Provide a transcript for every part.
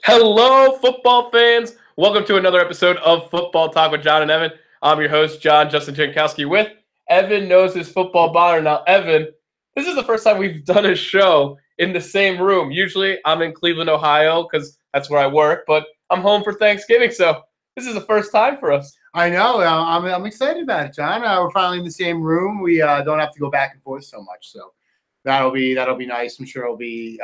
Hello, football fans. Welcome to another episode of Football Talk with Jon and Evan. I'm your host, John Justin Jankowski, with Evan knows his football bonner. Now, Evan, this is the first time we've done a show in the same room. Usually I'm in Cleveland, Ohio, because that's where I work, but I'm home for Thanksgiving, so this is the first time for us. I know. I'm excited about it, John. We're finally in the same room. We don't have to go back and forth so much, so that'll be nice. I'm sure it'll be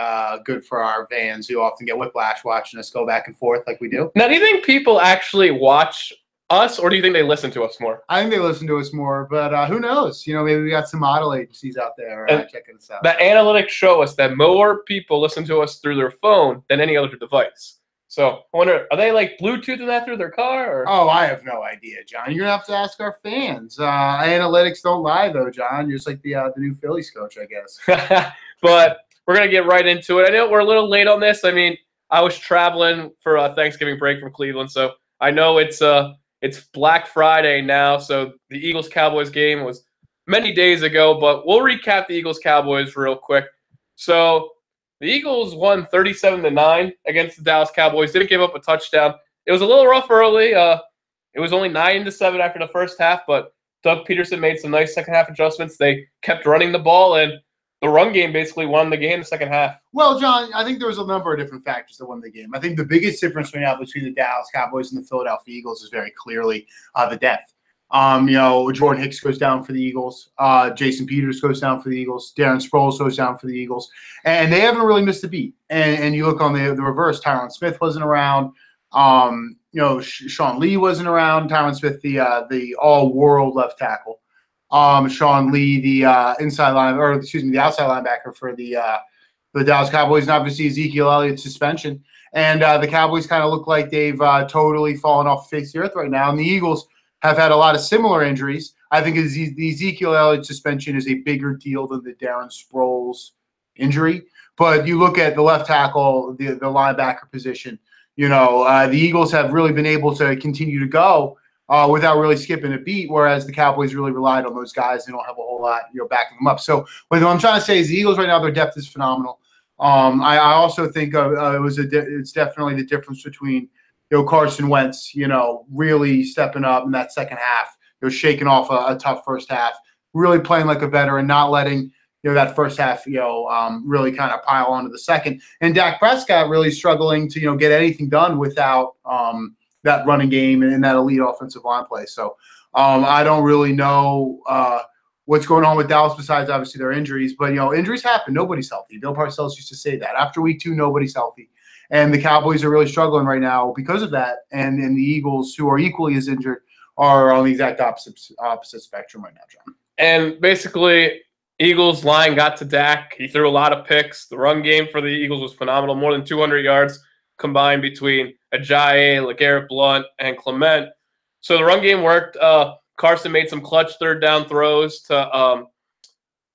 good for our fans who often get whiplash watching us go back and forth like we do. Now, do you think people actually watch us, or do you think they listen to us more? I think they listen to us more, but who knows? Maybe we got some model agencies out there checking us out. The analytics show us that more people listen to us through their phone than any other device. So I wonder, are they like Bluetoothing that through their car? Or? Oh, I have no idea, John. You're gonna have to ask our fans. Analytics don't lie, though, John. You're just like the new Phillies coach, I guess. But we're gonna get right into it. I know we're a little late on this. I mean, I was traveling for a Thanksgiving break from Cleveland, so I know it's Black Friday now. So the Eagles-Cowboys game was many days ago, but we'll recap the Eagles-Cowboys real quick. So the Eagles won 37-9 against the Dallas Cowboys. Didn't give up a touchdown. It was a little rough early. It was only 9-7 after the first half, but Doug Peterson made some nice second half adjustments. They kept running the ball, and the run game basically won the game in the second half. Well, John, I think there was a number of different factors that won the game. I think the biggest difference right now between the Dallas Cowboys and the Philadelphia Eagles is very clearly the depth. Jordan Hicks goes down for the Eagles. Jason Peters goes down for the Eagles. Darren Sproles goes down for the Eagles. And they haven't really missed a beat. And you look on the reverse, Tyron Smith wasn't around. Sean Lee wasn't around. Tyron Smith, the all-world left tackle. Sean Lee, the outside linebacker for the Dallas Cowboys, and obviously Ezekiel Elliott's suspension. And the Cowboys kind of look like they've totally fallen off the face of the earth right now. And the Eagles have had a lot of similar injuries. I think the Ezekiel Elliott suspension is a bigger deal than the Darren Sproles injury. But you look at the left tackle, the linebacker position, the Eagles have really been able to continue to go without really skipping a beat, whereas the Cowboys really relied on those guys. They don't have a whole lot, backing them up. So what I'm trying to say is the Eagles right now, their depth is phenomenal. I also think it's definitely the difference between Carson Wentz, really stepping up in that second half, shaking off a tough first half, really playing like a veteran, not letting that first half, really kind of pile onto the second, and Dak Prescott really struggling to get anything done without that running game and that elite offensive line play. So I don't really know what's going on with Dallas besides obviously their injuries, but injuries happen. Nobody's healthy. Bill Parcells used to say that after week 2, nobody's healthy. And the Cowboys are really struggling right now because of that. And the Eagles, who are equally as injured, are on the exact opposite spectrum right now, John. And basically, Eagles line got to Dak. He threw a lot of picks. The run game for the Eagles was phenomenal. More than 200 yards combined between Ajayi, LeGarrette Blount, and Clement. So the run game worked. Carson made some clutch third down throws to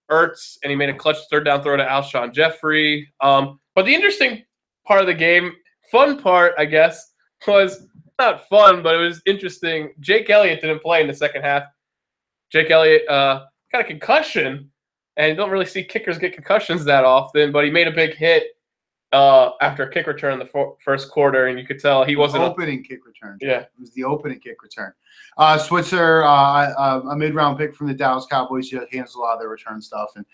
Ertz, and he made a clutch third down throw to Alshon Jeffrey. But the interesting part of the game, fun part, I guess, was not fun, but it was interesting. Jake Elliott didn't play in the second half. Jake Elliott got a concussion, and you don't really see kickers get concussions that often, but he made a big hit after a kick return in the first quarter, and you could tell he wasn't opening kick return. Yeah, it was the opening kick return. Switzer, a mid-round pick from the Dallas Cowboys, handles a lot of their return stuff, and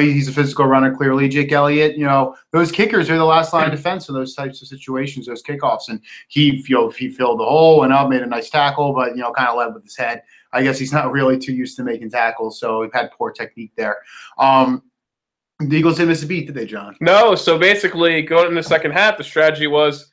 he's a physical runner. Clearly, Jake Elliott, those kickers are the last line of defense in those types of situations, those kickoffs, and he filled the hole, went up, made a nice tackle, but kind of led with his head. I guess he's not really too used to making tackles, so he had poor technique there. The Eagles didn't miss a beat, did they, John? No. So basically, going in the second half, the strategy was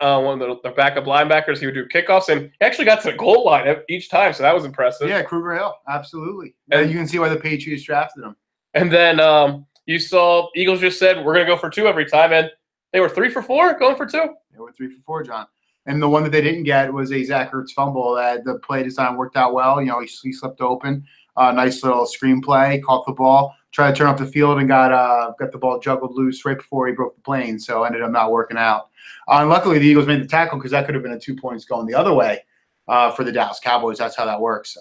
one of the backup linebackers, he would do kickoffs, and he actually got to the goal line each time, so that was impressive. Yeah, Kruger Hill, absolutely. And you can see why the Patriots drafted him. And then you saw Eagles just said, we're going to go for 2 every time, and they were 3 for 4 going for 2. They were 3 for 4, John. And the one that they didn't get was a Zach Ertz fumble. That the play design worked out well. He slipped open. Nice little screenplay, caught the ball, tried to turn up the field, and got the ball juggled loose right before he broke the plane, so ended up not working out. And luckily, the Eagles made the tackle because that could have been a 2 points going the other way for the Dallas Cowboys. That's how that works.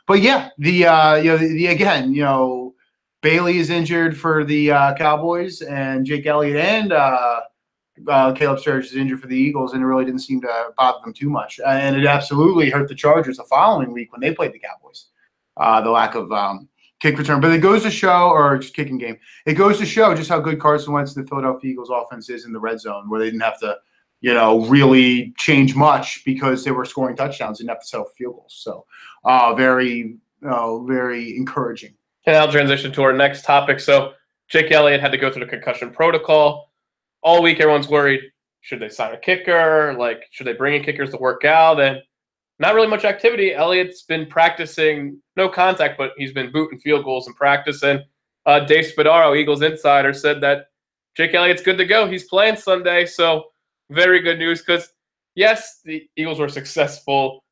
But yeah, again, Bailey is injured for the Cowboys, and Jake Elliott and Caleb Sturridge is injured for the Eagles, and it really didn't seem to bother them too much. And it absolutely hurt the Chargers the following week when they played the Cowboys. The lack of kick return. But it goes to show, or just kicking game, it goes to show just how good Carson Wentz and the Philadelphia Eagles offense is in the red zone, where they didn't have to, really change much because they were scoring touchdowns and didn't have to settle for field goals. So very encouraging. And I'll transition to our next topic. So Jake Elliott had to go through the concussion protocol. All week, everyone's worried, should they sign a kicker? Like, should they bring in kickers to work out? And not really much activity. Elliott's been practicing, no contact, but he's been booting field goals in practice. And Dave Spadaro, Eagles insider, said that Jake Elliott's good to go. He's playing Sunday, so very good news because, yes, the Eagles were successful.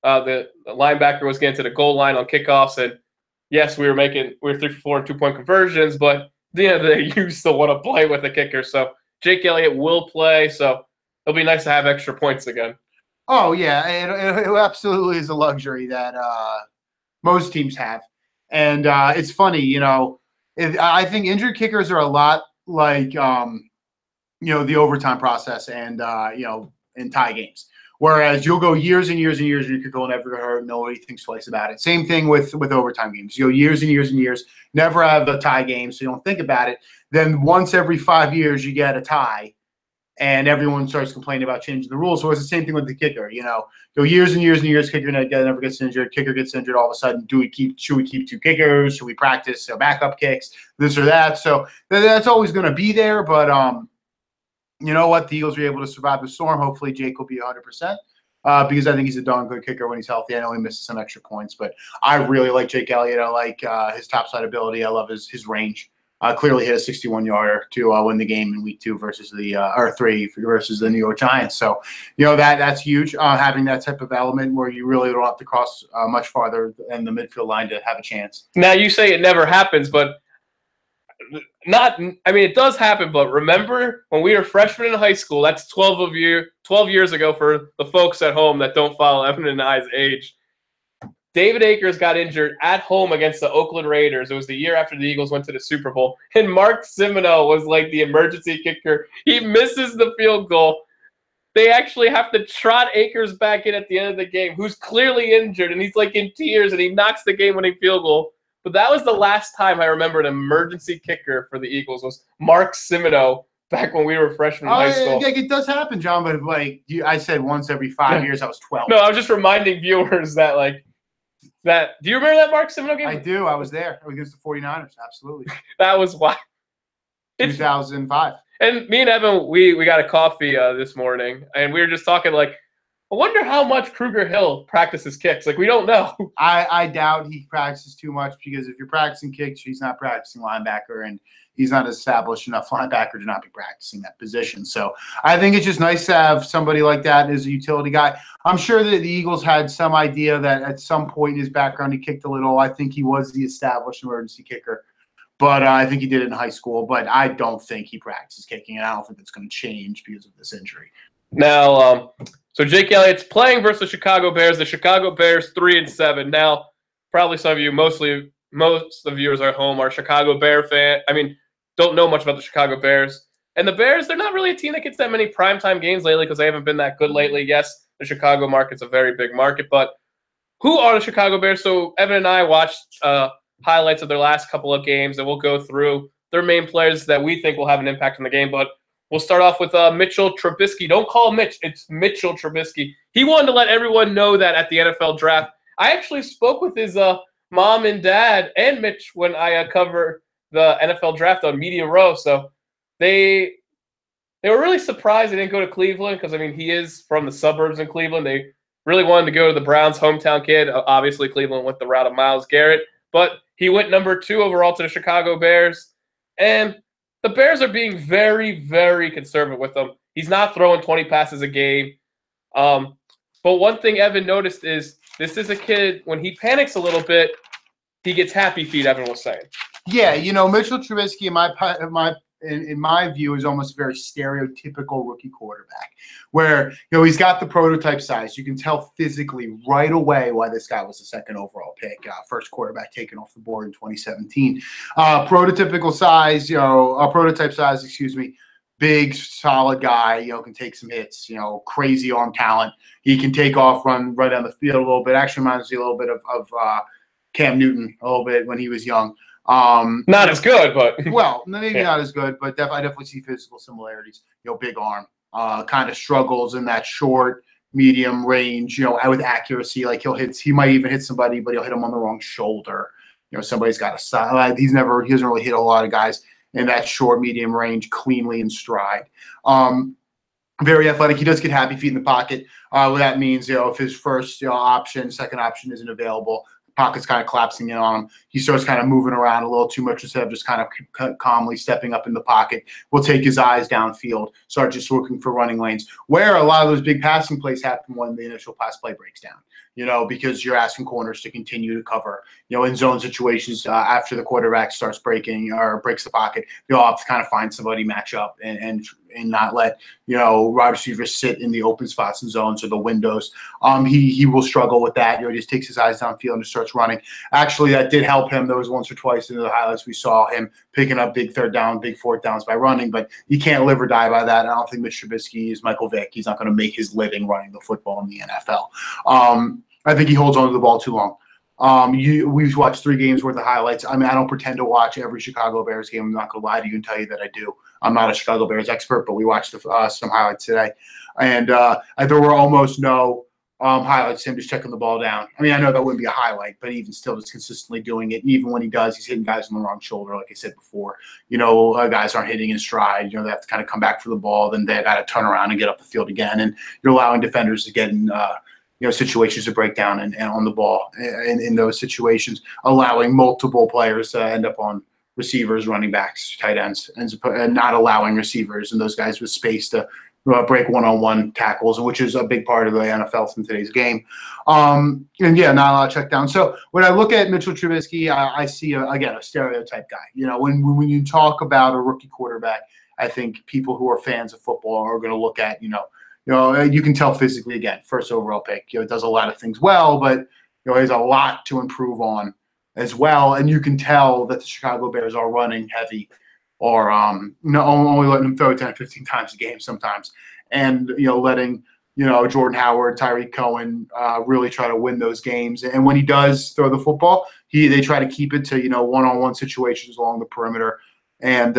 The linebacker was getting to the goal line on kickoffs, and yes, we were 3 for 4 and 2-point conversions, but they used to want to play with the kicker. So Jake Elliott will play, so it'll be nice to have extra points again. Oh, yeah, it absolutely is a luxury that most teams have. And it's funny, I think injured kickers are a lot like, the overtime process and, in tie games. Whereas you'll go years and years and years and your kicker will never get hurt. Nobody thinks twice about it. Same thing with overtime games. You go years and years and years, never have a tie game, so you don't think about it. Then once every 5 years you get a tie, and everyone starts complaining about changing the rules. So it's the same thing with the kicker. Go years and years and years, kicker never gets injured. Kicker gets injured all of a sudden. Should we keep 2 kickers? Should we practice backup kicks? This or that. So that's always going to be there. But you know what? The Eagles were able to survive the storm. Hopefully Jake will be 100%. Because I think he's a darn good kicker when he's healthy. I know he misses some extra points, but I really like Jake Elliott. I like his topside ability. I love his range. Clearly hit a 61-yarder to win the game in week 2 versus or 3 versus the New York Giants. So, that's huge. Having that type of element where you really don't have to cross much farther than the midfield line to have a chance. Now, you say it never happens, but it does happen, but remember when we were freshmen in high school, that's 12 years ago for the folks at home that don't follow Evan and I's age. David Akers got injured at home against the Oakland Raiders. It was the year after the Eagles went to the Super Bowl. And Mark Semino was like the emergency kicker. He misses the field goal. They actually have to trot Akers back in at the end of the game, who's clearly injured, and he's like in tears, and he knocks the game-winning field goal. But that was the last time I remember an emergency kicker for the Eagles was Mark Semino back when we were freshmen in high school. Yeah, it does happen, John, but I said once every 5 years, I was 12. No, I was just reminding viewers that, do you remember that Mark Semino game? I do. I was there against the 49ers. Absolutely. That was why. 2005. And me and Evan, we got a coffee this morning, and we were just talking I wonder how much Kruger Hill practices kicks. We don't know. I doubt he practices too much because if you're practicing kicks, he's not practicing linebacker, and he's not established enough linebacker to not be practicing that position. So I think it's just nice to have somebody like that as a utility guy. I'm sure that the Eagles had some idea that at some point in his background he kicked a little. I think he was the established emergency kicker, but I think he did it in high school. But I don't think he practices kicking, and I don't think it's going to change because of this injury. Now, so Jake Elliott's playing versus the Chicago Bears. The Chicago Bears 3-7. Now, probably some of you, most of the viewers at home are Chicago Bear fan. Don't know much about the Chicago Bears. And the Bears, they're not really a team that gets that many primetime games lately because they haven't been that good lately. Yes, the Chicago market's a very big market, but who are the Chicago Bears? So Evan and I watched highlights of their last couple of games, and we'll go through their main players that we think will have an impact on the game. But we'll start off with Mitchell Trubisky. Don't call him Mitch. It's Mitchell Trubisky. He wanted to let everyone know that at the NFL draft. I actually spoke with his mom and dad and Mitch when I covered the NFL draft on Media Row. So they were really surprised they didn't go to Cleveland because, he is from the suburbs in Cleveland. They really wanted to go to the Browns' hometown kid. Obviously, Cleveland went the route of Myles Garrett. But he went number 2 overall to the Chicago Bears. And the Bears are being very, very conservative with him. He's not throwing 20 passes a game. But one thing Evan noticed is this is a kid, when he panics a little bit, he gets happy feet, Evan was saying. Yeah, Mitchell Trubisky, in my view, is almost a very stereotypical rookie quarterback where, he's got the prototype size. You can tell physically right away why this guy was the 2nd overall pick, first quarterback taken off the board in 2017. Prototype size, big, solid guy, can take some hits, crazy arm talent. He can take off, run right down the field a little bit. Actually reminds me a little bit of Cam Newton a little bit when he was young. Not as good, but well, maybe not as good, but I definitely see physical similarities. Big arm, kind of struggles in that short, medium range. With accuracy, like he might even hit somebody, but he'll hit him on the wrong shoulder. Somebody's got a side. He doesn't really hit a lot of guys in that short, medium range cleanly in stride. Very athletic. He does get happy feet in the pocket. What that means, if his first option, second option isn't available, pocket's kind of collapsing in on him. He starts kind of moving around a little too much instead of just kind of calmly stepping up in the pocket. Will take his eyes downfield, start just looking for running lanes, where a lot of those big passing plays happen when the initial pass play breaks down, because you're asking corners to continue to cover, in zone situations after the quarterback starts breaking or breaks the pocket, you'll have to kind of find somebody match up and not let, wide receivers sit in the open spots and zones or the windows. He will struggle with that. He just takes his eyes downfield and starts running. Actually, that did help him. There was once or twice in the highlights we saw him picking up big third down, big fourth downs by running, but you can't live or die by that. I don't think Mitch Trubisky is Michael Vick. He's not going to make his living running the football in the NFL. I think he holds on to the ball too long. We've watched 3 games worth of highlights. I don't pretend to watch every Chicago Bears game. I'm not going to lie to you and tell you that I do. I'm not a Chicago Bears expert, but we watched some highlights today. And there were almost no highlights of him just checking the ball down. I know that wouldn't be a highlight, but even still just consistently doing it. And even when he does, he's hitting guys on the wrong shoulder, like I said before. Guys aren't hitting in stride. They have to kind of come back for the ball. Then they got to turn around and get up the field again. And you're allowing defenders to get in situations to break down and on the ball in those situations, allowing multiple players to end up on receivers, running backs, tight ends, and not allowing receivers and those guys with space to break one-on-one tackles, which is a big part of the NFL in today's game. Not a lot of check down. So when I look at Mitchell Trubisky, I see, a stereotype guy. When you talk about a rookie quarterback, I think people who are fans of football are going to look at, you can tell physically, again, first overall pick, it does a lot of things well, but, there's a lot to improve on as well. And you can tell that the Chicago Bears are running heavy or only letting them throw 10, 15 times a game sometimes. And, letting, Jordan Howard, Tyreek Cohen really try to win those games. And when he does throw the football, they try to keep it to, one-on-one situations along the perimeter and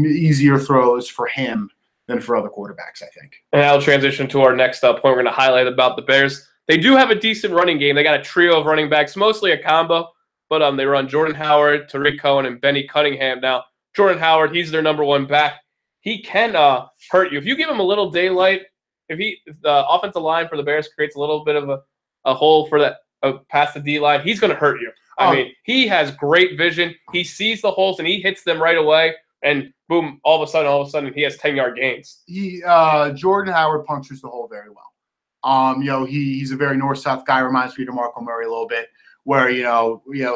easier throws for him than for other quarterbacks, I think. And I'll transition to our next point we're going to highlight about the Bears. They do have a decent running game. They got a trio of running backs, mostly a combo, but they run Jordan Howard, Tariq Cohen, and Benny Cunningham. Now, Jordan Howard, he's their number 1 back. He can hurt you. If you give him a little daylight, if the offensive line for the Bears creates a little bit of a hole for that past the D line, he's going to hurt you. He has great vision. He sees the holes, and he hits them right away. And boom, all of a sudden, he has 10-yard gains. Jordan Howard punctures the hole very well. He's a very north-south guy. Reminds me of DeMarco Murray a little bit, where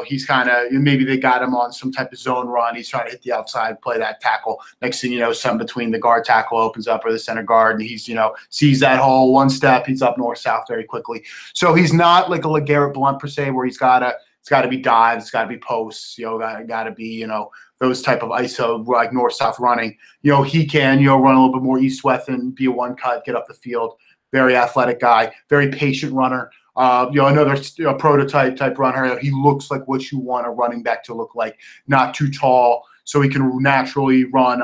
he's kind of, maybe they got him on some type of zone run. He's trying to hit the outside, play that tackle. Next thing you know, something between the guard tackle opens up or the center guard, and he's sees that hole, one step, he's up north-south very quickly. So he's not like a LeGarrette Blount per se, where it's got to be dives, it's got to be posts, got to be those type of ISO like north-south running. He can run a little bit more east-west and be a one-cut, get up the field. Very athletic guy, very patient runner. Another prototype type runner. He looks like what you want a running back to look like. Not too tall, so he can naturally run.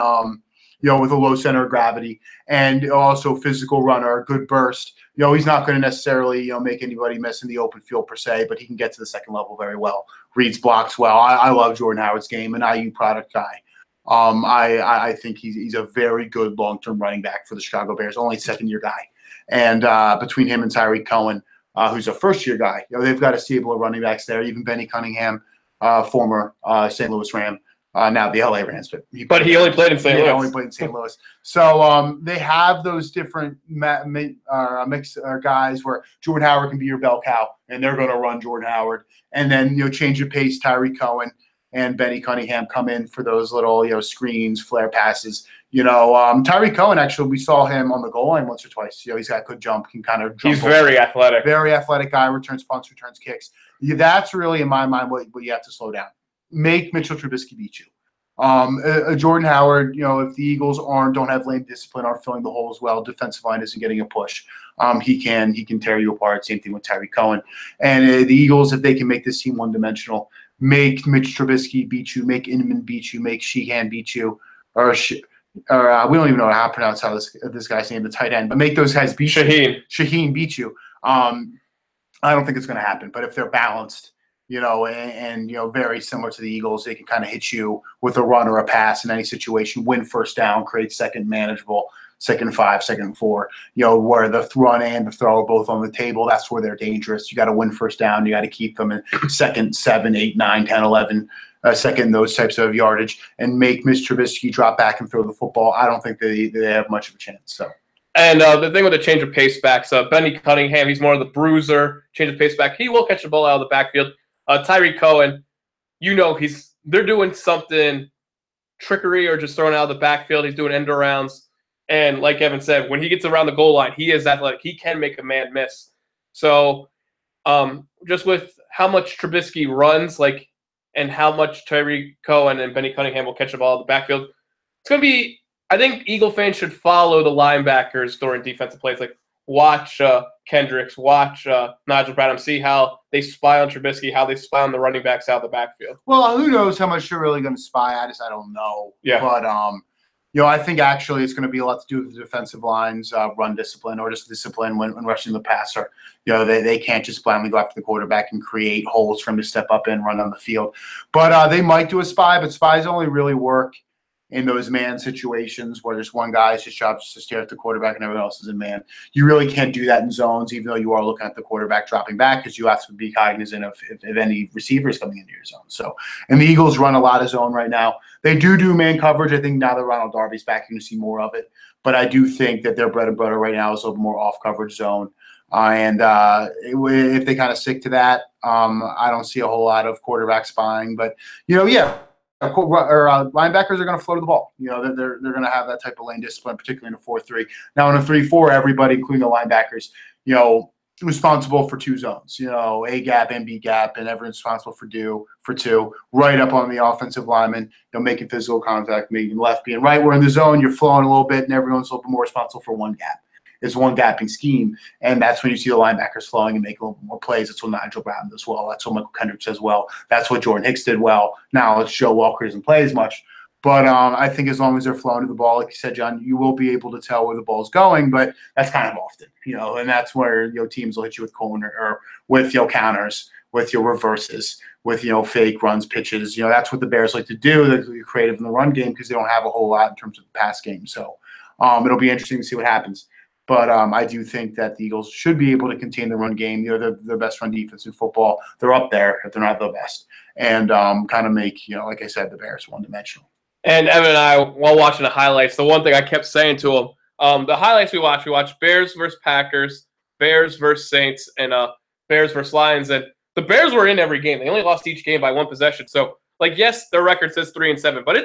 With a low center of gravity, and also physical runner, good burst. He's not going to necessarily make anybody miss in the open field per se, but he can get to the second level very well. Reads blocks well. I love Jordan Howard's game, an IU product guy. I think he's a very good long-term running back for the Chicago Bears. Only second-year guy, and between him and Tyreek Cohen, who's a first-year guy, they've got a stable of running backs there. Even Benny Cunningham, former St. Louis Ram. Now the LA Rams, but he only played in St. Louis. Only played in St. Louis. So they have those different mix guys where Jordan Howard can be your bell cow, and they're going to run Jordan Howard, and then change of pace. Tyreek Cohen and Benny Cunningham come in for those little screens, flare passes. Tyreek Cohen, actually, we saw him on the goal line once or twice. He's got good jump, can kind of jump. He's very athletic. Very athletic guy. Returns punts, returns kicks. That's really, in my mind, what you have to slow down. Make Mitchell Trubisky beat you. Jordan Howard, if the Eagles don't have lane discipline, aren't filling the holes well, defensive line isn't getting a push. He can tear you apart. Same thing with Tyreek Cohen. And the Eagles, if they can make this team one-dimensional, make Mitch Trubisky beat you, make Inman beat you, make Sheehan beat you, or we don't even know how to pronounce how this guy's name, the tight end, but make those guys beat you. Shaheen beat you. I don't think it's going to happen. But if they're balanced, and very similar to the Eagles, they can kind of hit you with a run or a pass in any situation, win first down, create second manageable, 2nd and 5, 2nd and 4, where the run and the throw are both on the table. That's where they're dangerous. You got to win first down. You got to keep them in 2nd, 7, 8, 9, 10, 11, second, those types of yardage, and make Mitch Trubisky drop back and throw the football. I don't think they have much of a chance. So. And the thing with the change of pace backs, Benny Cunningham, he's more of the bruiser, change of pace back. He will catch the ball out of the backfield. Tyreek Cohen, they're doing something trickery or just throwing out of the backfield. He's doing end arounds. And like Evan said, when he gets around the goal line, he is athletic. He can make a man miss. So just with how much Trubisky runs, and how much Tyreek Cohen and Benny Cunningham will catch the ball out of the backfield, it's going to be, I think Eagle fans should follow the linebackers during defensive plays. Watch Kendricks, watch Nigel Bradham, see how they spy on Trubisky, how they spy on the running backs out of the backfield. Well, who knows how much you're really going to spy? I don't know. Yeah. But, I think actually it's going to be a lot to do with the defensive lines, run discipline, or just discipline when rushing the passer. They can't just blindly go after the quarterback and create holes for him to step up and run on the field. But they might do a spy, but spies only really work in those man situations where there's one guy's job is to stare at the quarterback and everyone else is in man. You really can't do that in zones, even though you are looking at the quarterback dropping back, because you have to be cognizant of if any receivers coming into your zone. So, and the Eagles run a lot of zone right now. They do man coverage. I think now that Ronald Darby's back, you're going to see more of it. But I do think that their bread and butter right now is a little more off coverage zone. If they kind of stick to that, I don't see a whole lot of quarterback spying. But, linebackers are going to flow to the ball. They're going to have that type of lane discipline, particularly in a 4-3. Now, in a 3-4, everybody, including the linebackers, responsible for two zones. A gap and B gap, and everyone's responsible for two. Right up on the offensive lineman, making physical contact, making left, being right. We're in the zone. You're flowing a little bit, and everyone's a little bit more responsible for one gap. It's one gapping scheme, and that's when you see the linebackers flowing and make a little bit more plays. That's what Nigel Bradham does well. That's what Michael Kendricks does well. That's what Jordan Hicks did well. Now, Joe Walker doesn't play as much, but I think as long as they're flowing to the ball, like you said, John, you will be able to tell where the ball's going, but that's kind of often, and that's where teams will hit you with corner or with counters, with your reverses, with fake runs, pitches. That's what the Bears like to do. They're creative in the run game because they don't have a whole lot in terms of the pass game. So it'll be interesting to see what happens. But I do think that the Eagles should be able to contain the run game. They're the best run defense in football. They're up there if they're not the best. And kind of make, like I said, the Bears one-dimensional. And Evan and I, while watching the highlights, the one thing I kept saying to him, the highlights we watched Bears versus Packers, Bears versus Saints, and Bears versus Lions. And the Bears were in every game. They only lost each game by one possession. So, yes, their record says 3-7, but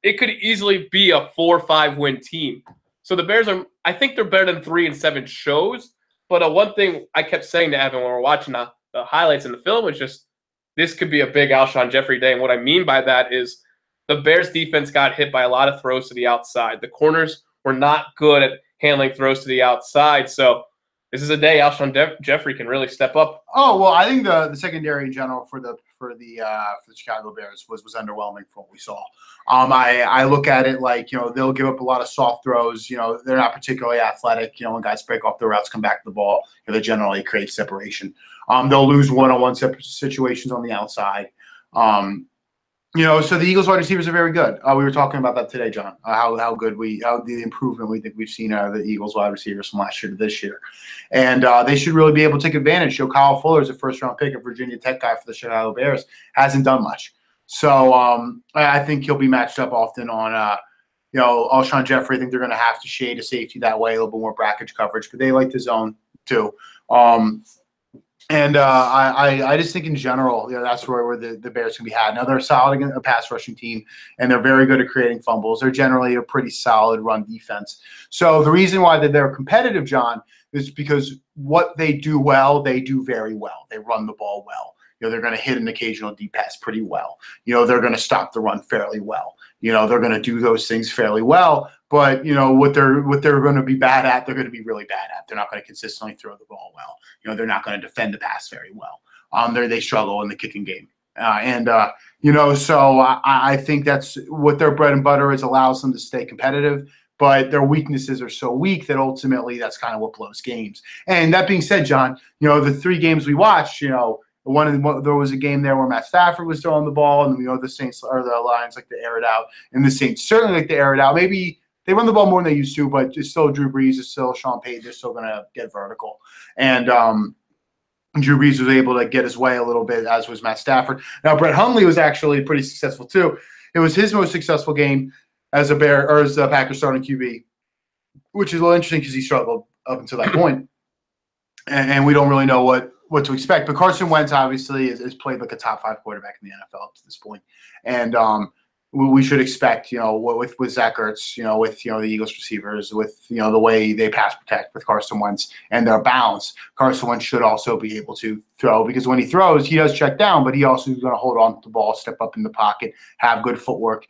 it could easily be a 4-5 win team. So the Bears I think they're better than 3-7 shows. But one thing I kept saying to Evan when we were watching the highlights in the film was just, this could be a big Alshon Jeffrey day. And what I mean by that is the Bears defense got hit by a lot of throws to the outside. The corners were not good at handling throws to the outside. So this is a day Alshon Jeffrey can really step up. Oh, well, I think the secondary in general for the Chicago Bears was underwhelming for what we saw. I look at it like, they'll give up a lot of soft throws. They're not particularly athletic. When guys break off the routes, come back to the ball, they generally create separation. They'll lose one-on-one situations on the outside. So the Eagles wide receivers are very good. We were talking about that today, John, how the improvement we think we've seen out of the Eagles wide receivers from last year to this year. And they should really be able to take advantage. Kyle Fuller is a first-round pick, a Virginia Tech guy for the Chicago Bears, hasn't done much. So I think he'll be matched up often on, Alshon Jeffrey. I think they're going to have to shade a safety that way, a little bit more bracket coverage, but they like the zone too. I just think in general, that's where the Bears can be had. Now, they're solid against a pass rushing team, and they're very good at creating fumbles. They're generally a pretty solid run defense. So the reason why they're competitive, John, is because what they do well, they do very well. They run the ball well. they're going to hit an occasional deep pass pretty well. They're going to stop the run fairly well. They're going to do those things fairly well. But what they're going to be bad at, they're going to be really bad at. They're not going to consistently throw the ball well. They're not going to defend the pass very well. They struggle in the kicking game. So I think that's what their bread and butter is, allows them to stay competitive. But their weaknesses are so weak that ultimately that's kind of what blows games. And that being said, John, the 3 games we watched, there was a game there where Matt Stafford was throwing the ball, and the Saints or the Lions like to air it out, and the Saints certainly like to air it out. Maybe they run the ball more than they used to, but it's still Drew Brees, it's still Sean Payton. They're still going to get vertical. And Drew Brees was able to get his way a little bit, as was Matt Stafford. Now, Brett Hundley was actually pretty successful too. It was his most successful game as a Packers starting QB, which is a little interesting because he struggled up until that point. And we don't really know what to expect. But Carson Wentz obviously is played like a top 5 quarterback in the NFL up to this point. And we should expect, with Zach Ertz, with, the Eagles receivers, with, the way they pass protect with Carson Wentz and their balance, Carson Wentz should also be able to throw, because when he throws, he does check down, but he also is going to hold on to the ball, step up in the pocket, have good footwork,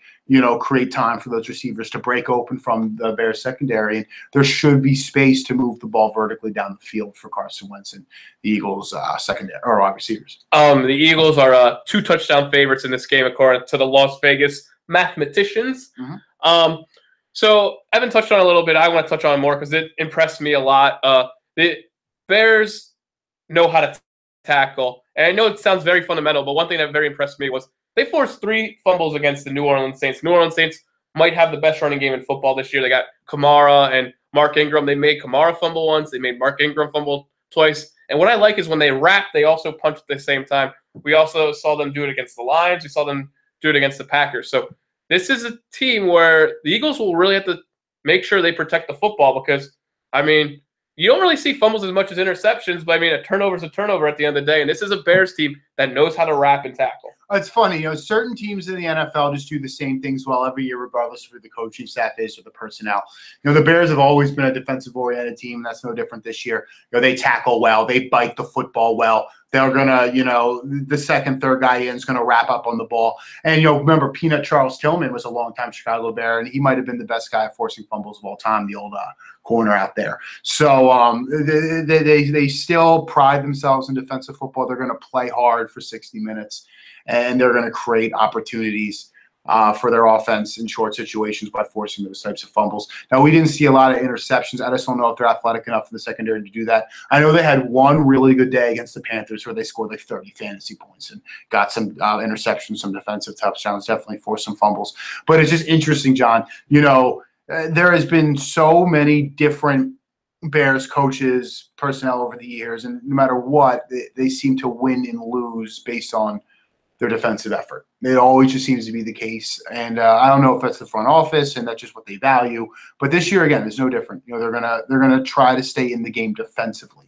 create time for those receivers to break open from the Bears secondary. And there should be space to move the ball vertically down the field for Carson Wentz and the Eagles secondary or wide receivers. The Eagles are 2 touchdown favorites in this game, according to the Las Vegas mathematicians. Mm-hmm. So Evan touched on a little bit. I want to touch on more because it impressed me a lot. The Bears know how to tackle, and I know it sounds very fundamental, but one thing that very impressed me was they forced 3 fumbles against the New Orleans Saints. New Orleans Saints might have the best running game in football this year. They got Kamara and Mark Ingram. They made Kamara fumble once. They made Mark Ingram fumble twice. And what I like is when they wrap, they also punch at the same time. We also saw them do it against the Lions. We saw them do it against the Packers. So this is a team where the Eagles will really have to make sure they protect the football because, you don't really see fumbles as much as interceptions, but a turnover is a turnover at the end of the day. And this is a Bears team that knows how to wrap and tackle. It's funny, certain teams in the NFL just do the same things well every year, regardless of who the coaching staff is or the personnel. The Bears have always been a defensive-oriented team. That's no different this year. They tackle well. They bite the football well. They're going to, the second, third guy in is going to wrap up on the ball. And, remember, Peanut Charles Tillman was a longtime Chicago Bear, and he might have been the best guy at forcing fumbles of all time, the old corner out there. So they still pride themselves in defensive football. They're going to play hard for 60 minutes, and they're going to create opportunities for their offense in short situations by forcing those types of fumbles. Now, we didn't see a lot of interceptions. I just don't know if they're athletic enough in the secondary to do that. I know they had one really good day against the Panthers where they scored like 30 fantasy points and got some interceptions, some defensive touchdowns, definitely forced some fumbles. But it's just interesting, John. There has been so many different Bears coaches, personnel over the years, and no matter what, they seem to win and lose based on their defensive effort. It always just seems to be the case. And I don't know if that's the front office and that's just what they value. But this year, again, it's no different. They're gonna try to stay in the game defensively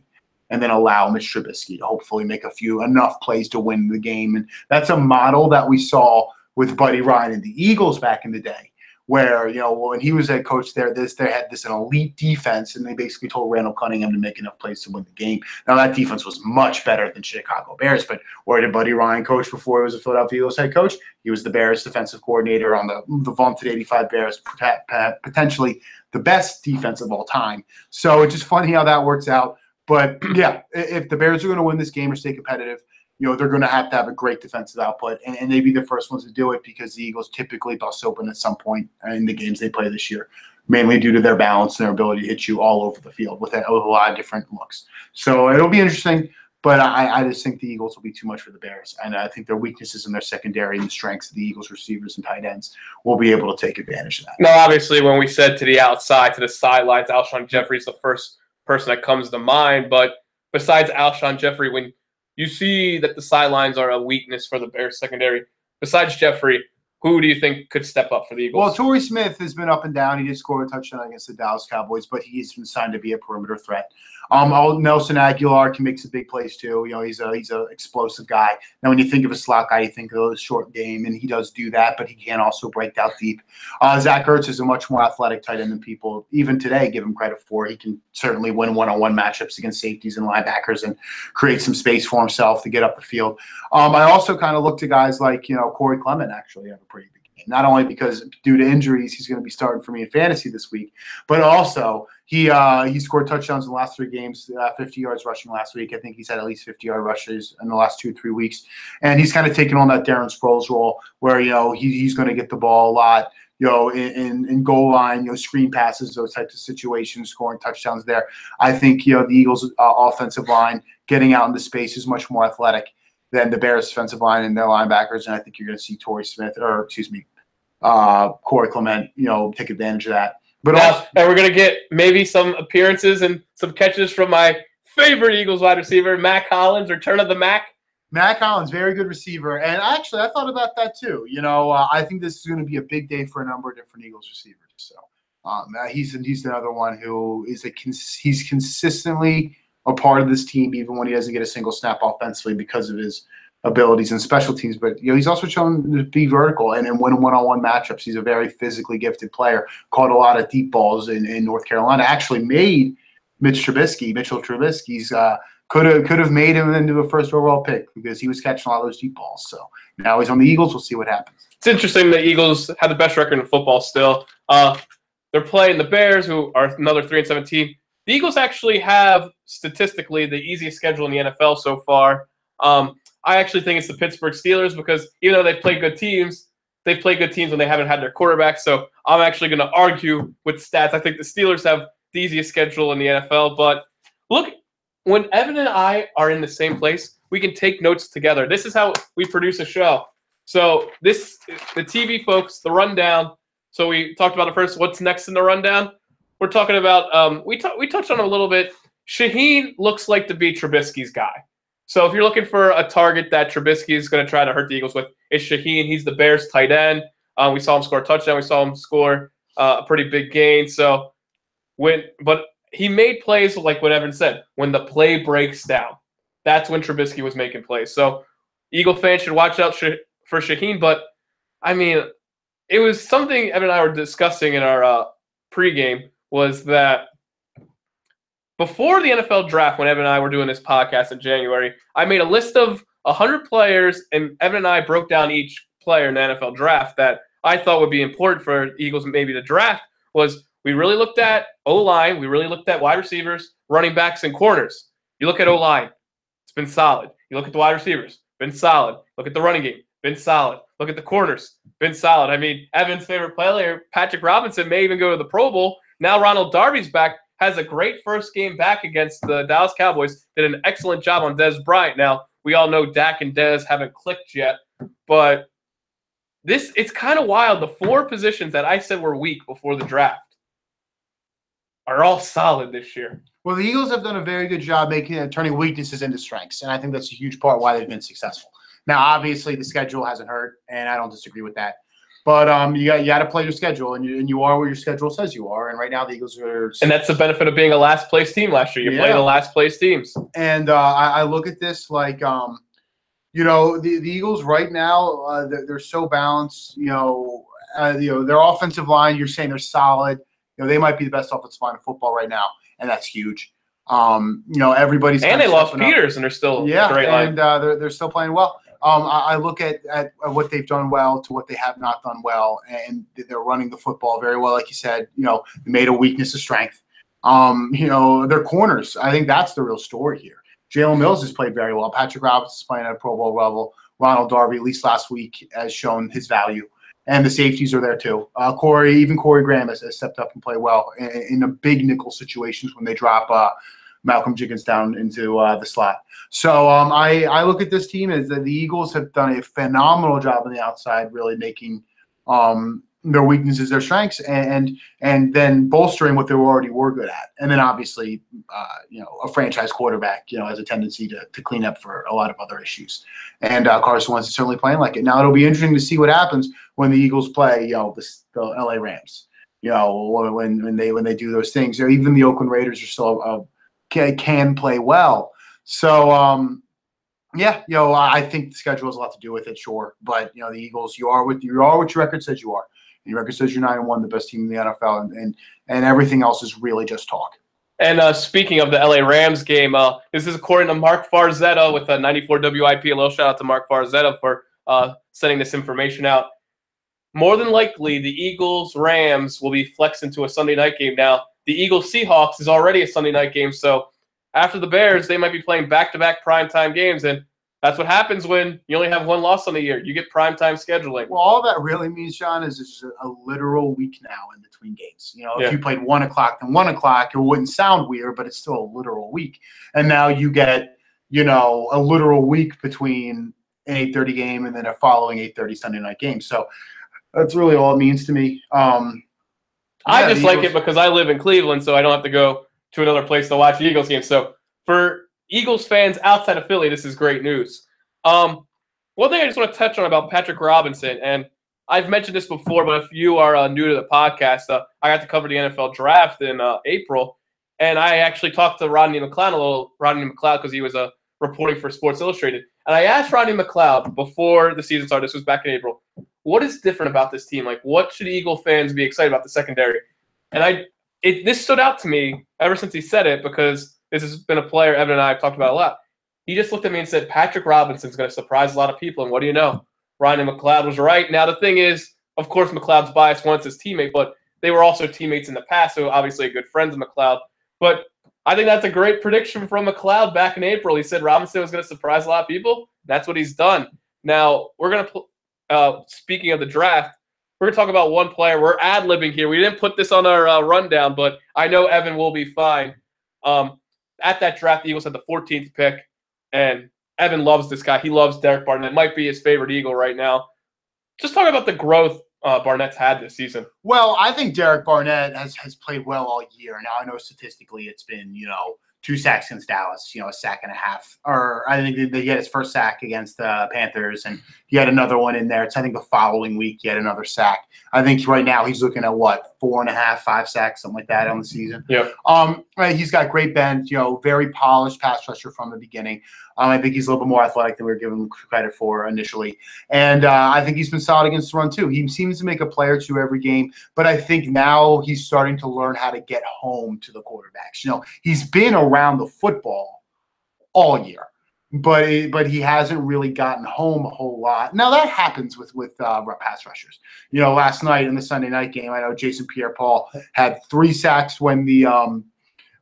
and then allow Mitch Trubisky to hopefully make enough plays to win the game. And that's a model that we saw with Buddy Ryan and the Eagles back in the day, where, when he was head coach there, they had an elite defense, and they basically told Randall Cunningham to make enough plays to win the game. Now, that defense was much better than Chicago Bears, but where did Buddy Ryan coach before he was a Philadelphia Eagles head coach? He was the Bears defensive coordinator on the vaunted 85 Bears, potentially the best defense of all time. So it's just funny how that works out. But, yeah, if the Bears are going to win this game or stay competitive, they're going to have a great defensive output, and they'd be the first ones to do it because the Eagles typically bust open at some point in the games they play this year, mainly due to their balance and their ability to hit you all over the field with a lot of different looks. So it'll be interesting, but I just think the Eagles will be too much for the Bears, and I think their weaknesses in their secondary and the strengths of the Eagles receivers and tight ends will be able to take advantage of that. Now, obviously, when we said to the outside, to the sidelines, Alshon Jeffrey's the first person that comes to mind, but besides Alshon Jeffrey, when you see that the sidelines are a weakness for the Bears secondary, besides Jeffrey, who do you think could step up for the Eagles? Well, Torrey Smith has been up and down. He did score a touchdown against the Dallas Cowboys, but he's been signed to be a perimeter threat. Nelson Aguilar can make some big plays too. He's a explosive guy. Now, when you think of a slot guy, you think of a short game, and he does do that, but he can also break out deep. Zach Ertz is a much more athletic tight end than people even today give him credit for. He can certainly win one-on-one matchups against safeties and linebackers and create some space for himself to get up the field. I also kind of look to guys like Corey Clement actually have a pretty big game. Not only because due to injuries he's going to be starting for me in fantasy this week, but also he scored touchdowns in the last 3 games, 50 yards rushing last week. I think he's had at least 50-yard rushes in the last 2-3 weeks, and he's kind of taken on that Darren Sproles role where he's going to get the ball a lot. In goal line, screen passes, those types of situations, scoring touchdowns there. I think the Eagles' offensive line getting out into space is much more athletic than the Bears' defensive line and their linebackers, and I think you're going to see Corey Clement, take advantage of that. But and we're going to get maybe some appearances and some catches from my favorite Eagles wide receiver, Mac Hollins, return of the Mac. Mac Hollins, very good receiver. And actually, I thought about that too. I think this is going to be a big day for a number of different Eagles receivers. So he's another one who is he's consistently a part of this team, even when he doesn't get a single snap offensively because of his abilities and special teams. But he's also shown to be vertical and win one-on-one matchups. He's a very physically gifted player. Caught a lot of deep balls in North Carolina. Actually made Mitchell Trubisky's could have made him into a first overall pick because he was catching a lot of those deep balls. So now he's on the Eagles. We'll see what happens. It's interesting the Eagles have the best record in football still. They're playing the Bears, who are another 3-7 team. The Eagles actually have statistically the easiest schedule in the NFL so far. I actually think it's the Pittsburgh Steelers because even though they've played good teams when they haven't had their quarterback. So I'm actually going to argue with stats. I think the Steelers have the easiest schedule in the NFL. But look, when Evan and I are in the same place, we can take notes together. This is how we produce a show. So the TV folks, the rundown. So we talked about it first. What's next in the rundown? We're talking about we touched on it a little bit. Shaheen looks like to be Trubisky's guy. So if you're looking for a target that Trubisky is going to try to hurt the Eagles with, it's Shaheen. He's the Bears' tight end. We saw him score a touchdown. We saw him score a pretty big gain. So but he made plays like what Evan said. When the play breaks down, that's when Trubisky was making plays. So Eagle fans should watch out for Shaheen. But I mean, it was something Evan and I were discussing in our pregame was that before the NFL draft, when Evan and I were doing this podcast in January, I made a list of 100 players, and Evan and I broke down each player in the NFL draft that I thought would be important for Eagles maybe to draft. We really looked at O-line, we really looked at wide receivers, running backs, and corners. You look at O-line, it's been solid. You look at the wide receivers, been solid. Look at the running game, been solid. Look at the corners, been solid. I mean, Evan's favorite player, Patrick Robinson, may even go to the Pro Bowl. Now Ronald Darby's back. Has a great first game back against the Dallas Cowboys. Did an excellent job on Dez Bryant. Now, we all know Dak and Dez haven't clicked yet, but it's kind of wild. The 4 positions that I said were weak before the draft are all solid this year. Well, the Eagles have done a very good job turning weaknesses into strengths, and I think that's a huge part why they've been successful. Now, obviously, the schedule hasn't hurt, and I don't disagree with that. But you got to play your schedule, and you are where your schedule says you are. And right now, the Eagles are. And that's the benefit of being a last place team last year. You play the last place teams. And I look at this like, the Eagles right now, they're so balanced. Their offensive line, you're saying they're solid. They might be the best offensive line in football right now, and that's huge. Everybody's and they lost Peters, and they're still a great line. And they're still playing well. I look at what they've done well to what they have not done well, and they're running the football very well. Like you said, they made a weakness a strength. Their corners, I think that's the real story here. Jalen Mills has played very well. Patrick Robinson's playing at a Pro Bowl level. Ronald Darby, at least last week, has shown his value. And the safeties are there too. Corey Graham has stepped up and played well in the big nickel situations when they drop Malcolm Jenkins down into the slot. So I look at this team as that the Eagles have done a phenomenal job on the outside, really making their weaknesses, their strengths, and then bolstering what they already were good at. And then obviously, a franchise quarterback, has a tendency to clean up for a lot of other issues. And Carson Wentz is certainly playing like it. Now it'll be interesting to see what happens when the Eagles play, the LA Rams. When they do those things, even the Oakland Raiders are still can play well. So I think the schedule has a lot to do with it, sure. But the Eagles, you are what your record says you are. Your record says you're 9-1, the best team in the NFL, and everything else is really just talk. And speaking of the LA Rams game, this is according to Mark Farzetta with a 94 WIP. A little shout out to Mark Farzetta for sending this information out. More than likely, the Eagles-Rams will be flexed into a Sunday night game. Now, the Eagles-Seahawks is already a Sunday night game, so after the Bears, they might be playing back-to-back primetime games, and that's what happens when you only have one loss on the year. You get primetime scheduling. Well, all that really means, John, is it's a literal week now in between games. If you played 1 o'clock, then 1 o'clock, it wouldn't sound weird, but it's still a literal week. And now you get, a literal week between an 8:30 game and then a following 8:30 Sunday night game. So that's really all it means to me. I just like it because I live in Cleveland, so I don't have to go to another place to watch the Eagles game. So for Eagles fans outside of Philly, this is great news. One thing I just want to touch on about Patrick Robinson, and I've mentioned this before, but if you are new to the podcast, I got to cover the NFL draft in April, and I actually talked to Rodney McLeod because he was reporting for Sports Illustrated. And I asked Rodney McLeod before the season started, this was back in April, what is different about this team? Like, what should Eagle fans be excited about the secondary? And this stood out to me ever since he said it because this has been a player Evan and I have talked about a lot. He just looked at me and said, Patrick Robinson's going to surprise a lot of people. And what do you know? Rodney McLeod was right. Now, the thing is, of course, McLeod's biased once his teammate, but they were also teammates in the past, so obviously good friends of McLeod. But I think that's a great prediction from McLeod back in April. He said Robinson was going to surprise a lot of people. That's what he's done. Now, we're going to speaking of the draft, we're going to talk about one player. We're ad-libbing here. We didn't put this on our rundown, but I know Evan will be fine. At that draft, the Eagles had the 14th pick, and Evan loves this guy. He loves Derek Barnett. Might be his favorite Eagle right now. Just talk about the growth Barnett's had this season. Well, I think Derek Barnett has played well all year. Now, I know statistically it's been, 2 sacks against Dallas, a sack and a half. Or I think he had his first sack against the Panthers, and he had another one in there. It's, I think, the following week he had another sack. I think right now he's looking at, 4.5, 5 sacks, something like that on the season. Yeah. He's got great bend, very polished pass rusher from the beginning. I think he's a little bit more athletic than we were giving him credit for initially. And I think he's been solid against the run, too. He seems to make a play or two every game, but I think now he's starting to learn how to get home to the quarterbacks. He's been around the football all year, but he hasn't really gotten home a whole lot. Now, that happens with pass rushers. Last night in the Sunday night game, I know Jason Pierre-Paul had 3 sacks when the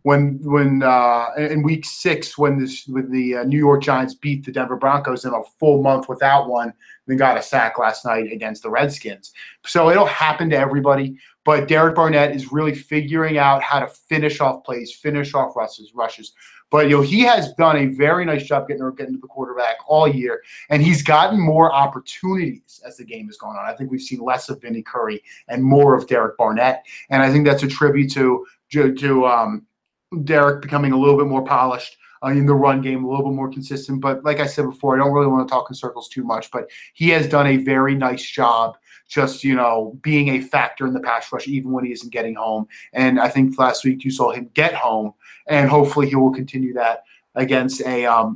in week 6 when the New York Giants beat the Denver Broncos in a full month without one, then got a sack last night against the Redskins. So it'll happen to everybody. But Derek Barnett is really figuring out how to finish off plays, finish off rushes. But he has done a very nice job getting to the quarterback all year, and he's gotten more opportunities as the game has gone on. I think we've seen less of Vinny Curry and more of Derek Barnett, and I think that's a tribute to Derek becoming a little bit more polished in the run game, a little bit more consistent. But like I said before, I don't really want to talk in circles too much, but he has done a very nice job just, being a factor in the pass rush, even when he isn't getting home. And I think last week you saw him get home, and hopefully he will continue that against a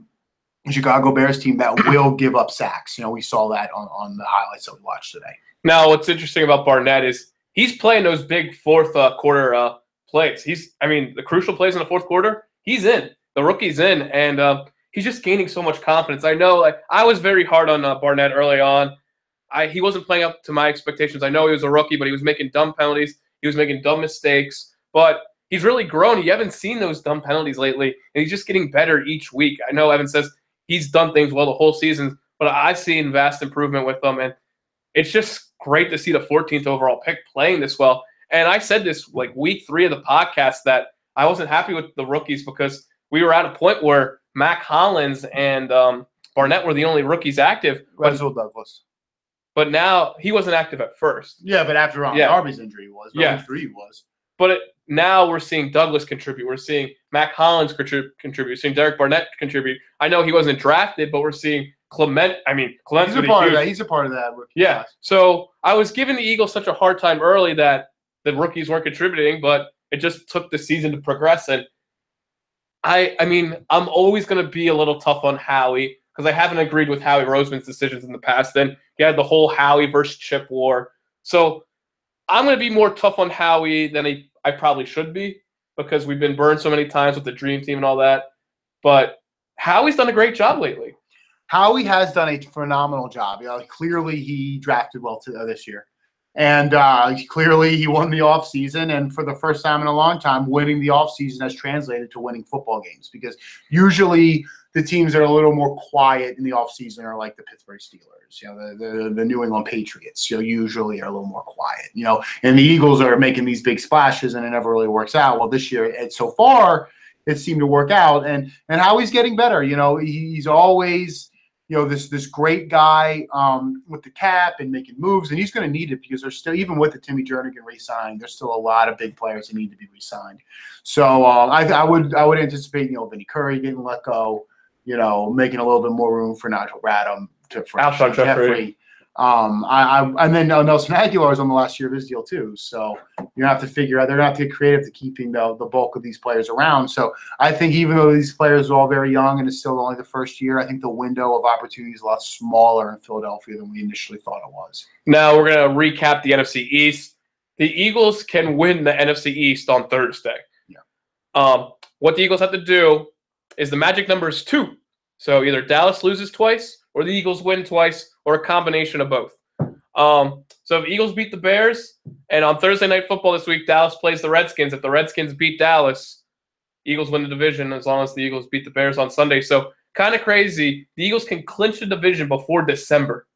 Chicago Bears team that will give up sacks. We saw that on the highlights that we watched today. Now, what's interesting about Barnett is he's playing those big fourth quarter plays. The crucial plays in the fourth quarter, he's in. The rookie's in, and he's just gaining so much confidence. I know I was very hard on Barnett early on. He wasn't playing up to my expectations. I know he was a rookie, but he was making dumb penalties. He was making dumb mistakes. But he's really grown. You haven't seen those dumb penalties lately, and he's just getting better each week. I know Evan says he's done things well the whole season, but I've seen vast improvement with him, and it's just great to see the 14th overall pick playing this well. And I said this week 3 of the podcast that I wasn't happy with the rookies because we were at a point where Mac Hollins and Barnett were the only rookies active. Renzel Douglas. But now he wasn't active at first. Yeah, but after Darby's injury, he was. But week 3 he was. But now we're seeing Douglas contribute. We're seeing Mac Hollins contribute. We're seeing Derek Barnett contribute. I know he wasn't drafted, but we're seeing Clement. I mean, Clement's he's a part of that. He's a part of that rookie class. So I was giving the Eagles such a hard time early that the rookies weren't contributing, but it just took the season to progress. And I mean, I'm always going to be a little tough on Howie because I haven't agreed with Howie Roseman's decisions in the past. Then he had the whole Howie versus Chip war. So I'm going to be more tough on Howie than I probably should be because we've been burned so many times with the Dream Team and all that. But Howie's done a great job lately. Howie has done a phenomenal job. Clearly he drafted well this year. And clearly he won the offseason. And for the first time in a long time, winning the offseason has translated to winning football games because usually the teams that are a little more quiet in the offseason are like the Pittsburgh Steelers, the New England Patriots, usually are a little more quiet, and the Eagles are making these big splashes and it never really works out. Well, this year, so far, it seemed to work out. And Howie's getting better. He's always – this great guy with the cap and making moves, and he's going to need it because there's still, even with the Timmy Jernigan re-signed, there's still a lot of big players that need to be re-signed. So I would anticipate Vinny Curry getting let go, making a little bit more room for Nigel Bradham for Alshon Jeffrey. And then Nelson Aguilar is on the last year of his deal too. So you have to figure out they're going to have to get creative to keeping the bulk of these players around. So I think even though these players are all very young and it's still only the first year, I think the window of opportunity is a lot smaller in Philadelphia than we initially thought it was. Now we're going to recap the NFC East. The Eagles can win the NFC East on Thursday. Yeah. What the Eagles have to do is the magic number is 2. So either Dallas loses twice or the Eagles win twice, or a combination of both. So if Eagles beat the Bears, and on Thursday Night Football this week, Dallas plays the Redskins. If the Redskins beat Dallas, Eagles win the division as long as the Eagles beat the Bears on Sunday. So kind of crazy. The Eagles can clinch the division before December.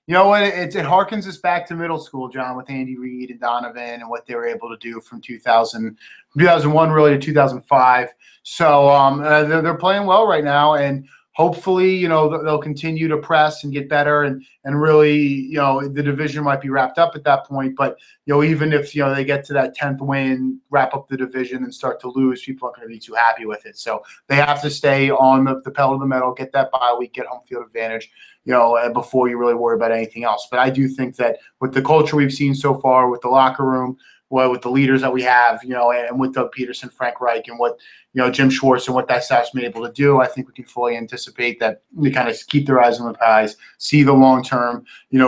You know what? It harkens us back to middle school, John, with Andy Reid and Donovan and what they were able to do from 2001 really to 2005. So they're playing well right now, and hopefully, they'll continue to press and get better, and really, the division might be wrapped up at that point. But, even if, they get to that 10th win, wrap up the division and start to lose, people aren't going to be too happy with it. So they have to stay on the pedal to the metal, get that bye week, get home field advantage, before you really worry about anything else. But I do think that with the culture we've seen so far, with the locker room, with the leaders that we have, and with Doug Peterson, Frank Reich, and what, Jim Schwartz and what that staff's been able to do, I think we can fully anticipate that they kind of keep their eyes on the prize, see the long-term,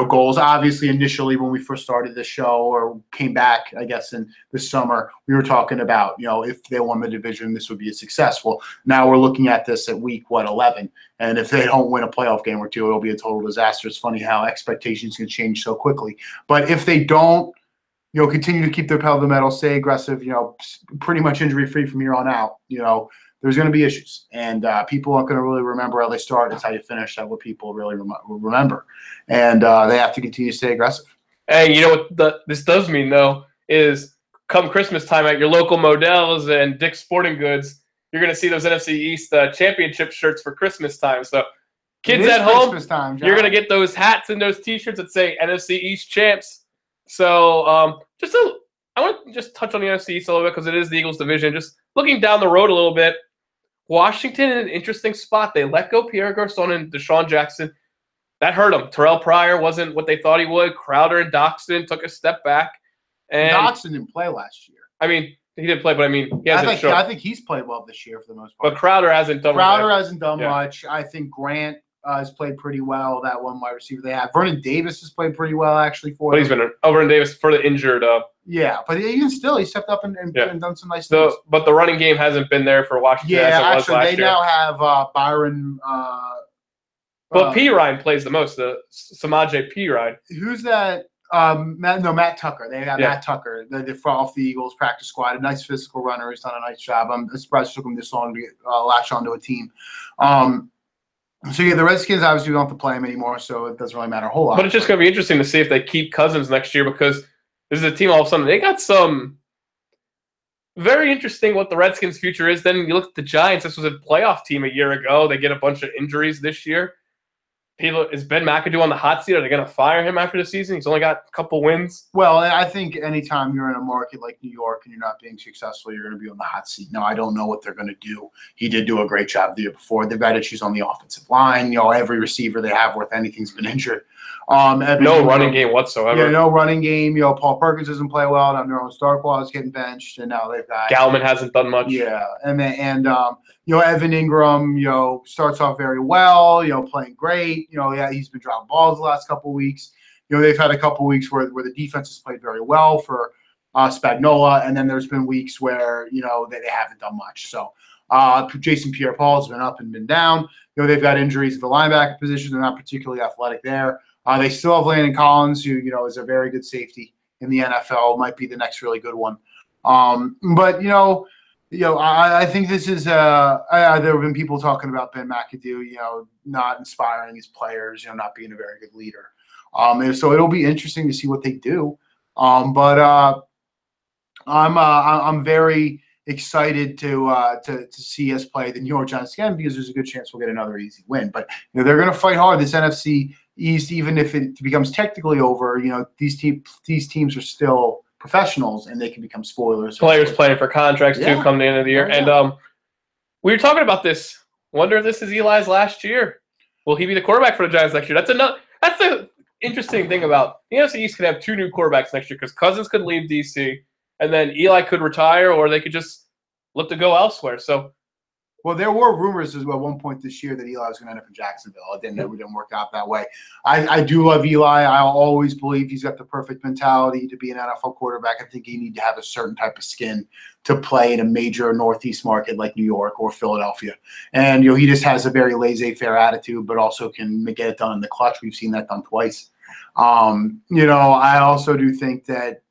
goals. Obviously, initially when we first started the show or came back, I guess, in the summer, we were talking about, if they won the division, this would be a success. Well, now we're looking at this at week, 11? And if they don't win a playoff game or two, it'll be a total disaster. It's funny how expectations can change so quickly. But if they don't, continue to keep their pedal to the metal, stay aggressive, pretty much injury-free from here on out, there's going to be issues. And people aren't going to really remember how they start. It's how you finish. That's what people really remember. And they have to continue to stay aggressive. Hey, what this does mean, though, is come Christmas time at your local Modell's and Dick's Sporting Goods, you're going to see those NFC East championship shirts for Christmas time. So kids at home, you're going to get those hats and those T-shirts that say NFC East champs. So I want to just touch on the NFC East a little bit because it is the Eagles division. Just looking down the road a little bit, Washington in an interesting spot. They let go Pierre Garçon and Deshaun Jackson. That hurt them. Terrell Pryor wasn't what they thought he would. Crowder and Doxson took a step back. And Doxson didn't play last year. I mean, he didn't play, but he hasn't shown. I think he's played well this year for the most part. But Crowder hasn't done much. I think Grant has played pretty well, that one wide receiver they have. Vernon Davis has played pretty well, actually, for them. But he's been Vernon Davis for the injured. Yeah, but even still, he stepped up and done some nice things. But the running game hasn't been there for Washington as it was last year. Now have Byron. But P. Ryan plays the most, Samaje P. Ryan. Who's that? Matt Tucker. They got Matt Tucker. They're off the Eagles practice squad. A nice physical runner who's done a nice job. I'm surprised it took him this long to get latch onto a team. So, the Redskins obviously don't have to play him anymore, so it doesn't really matter a whole lot. But it's just going to be interesting to see if they keep Cousins next year because this is a team all of a sudden. They got some very interesting what the Redskins' future is. Then you look at the Giants. This was a playoff team a year ago. They get a bunch of injuries this year. is Ben McAdoo on the hot seat? Are they going to fire him after the season? He's only got a couple wins. Well, I think anytime you're in a market like New York and you're not being successful, you're going to be on the hot seat. Now, I don't know what they're going to do. He did do a great job the year before. They've got issues on the offensive line. Every receiver they have worth anything's been injured. No running game whatsoever. Yeah, no running game. Paul Perkins doesn't play well. Now Nerlens Starkwaw is getting benched, and now they've got Gallman hasn't done much. Yeah, and Evan Ingram, starts off very well. Playing great. He's been dropping balls the last couple of weeks. They've had a couple of weeks where the defense has played very well for Spagnuolo, and then there's been weeks where they haven't done much. So Jason Pierre-Paul has been up and been down. They've got injuries at the linebacker position. They're not particularly athletic there. They still have Landon Collins, who is a very good safety in the NFL. Might be the next really good one. But I think this is there have been people talking about Ben McAdoo, not inspiring his players, not being a very good leader. And so it'll be interesting to see what they do. But I'm very excited to see us play the New York Giants again, because there's a good chance we'll get another easy win. But they're going to fight hard. This NFC East, even if it becomes technically over, these teams are still professionals, and they can become spoilers. Players playing for contracts too come the end of the year. And we were talking about this. Wonder if this is Eli's last year. Will he be the quarterback for the Giants next year? That's the interesting thing about the NFC East. Could have 2 new quarterbacks next year, because Cousins could leave DC, and then Eli could retire, or they could just look to go elsewhere. So, well, there were rumors as well at one point this year that Eli was going to end up in Jacksonville. It didn't work out that way. I do love Eli. I always believe he's got the perfect mentality to be an NFL quarterback. I think you need to have a certain type of skin to play in a major Northeast market like New York or Philadelphia. And he just has a very laissez-faire attitude, but also can get it done in the clutch. We've seen that done twice. I also do think that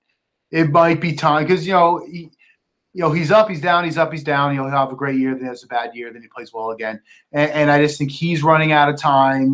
it might be time, because he's up, he's down, he's up, he's down. He'll have a great year, then he has a bad year, then he plays well again. And I just think he's running out of time.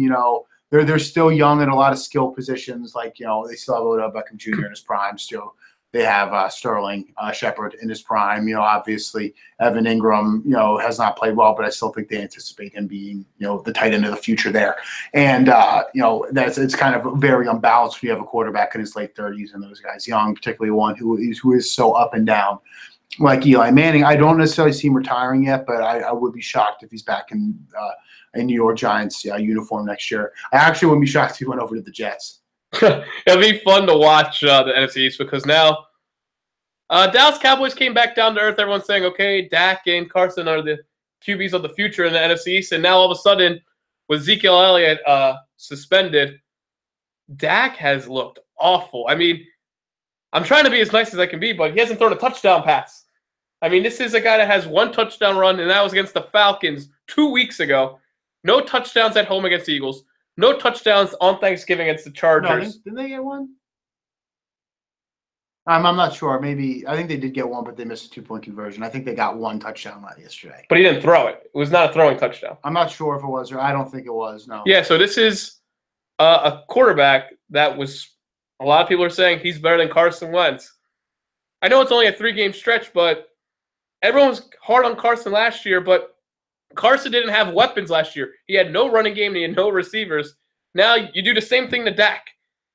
They're still young in a lot of skill positions. Like, they still have Odell Beckham Jr. in his prime. Still, they have Sterling Shepard in his prime. Obviously Evan Ingram, has not played well, but I still think they anticipate him being, the tight end of the future there. And it's kind of very unbalanced when you have a quarterback in his late 30s and those guys young, particularly one who is so up and down, like Eli Manning. I don't necessarily see him retiring yet, but I would be shocked if he's back in New York Giants uniform next year. I actually wouldn't be shocked if he went over to the Jets. It'll be fun to watch the NFC East, because now Dallas Cowboys came back down to earth. Everyone's saying, okay, Dak and Carson are the QBs of the future in the NFC East. And now all of a sudden, with Ezekiel Elliott suspended, Dak has looked awful. I mean, I'm trying to be as nice as I can be, but he hasn't thrown a touchdown pass. I mean, this is a guy that has 1 touchdown run, and that was against the Falcons 2 weeks ago. No touchdowns at home against the Eagles. No touchdowns on Thanksgiving against the Chargers. No, didn't they get one? I'm not sure. Maybe I think they did get one, but they missed a 2-point conversion. I think they got 1 touchdown yesterday. But he didn't throw it. It was not a throwing touchdown. I'm not sure if it was, or I don't think it was. No. Yeah. So this is a quarterback that was. A lot of people are saying he's better than Carson Wentz. I know it's only a 3-game stretch, but everyone was hard on Carson last year. But Carson didn't have weapons last year. He had no running game and he had no receivers. Now you do the same thing to Dak.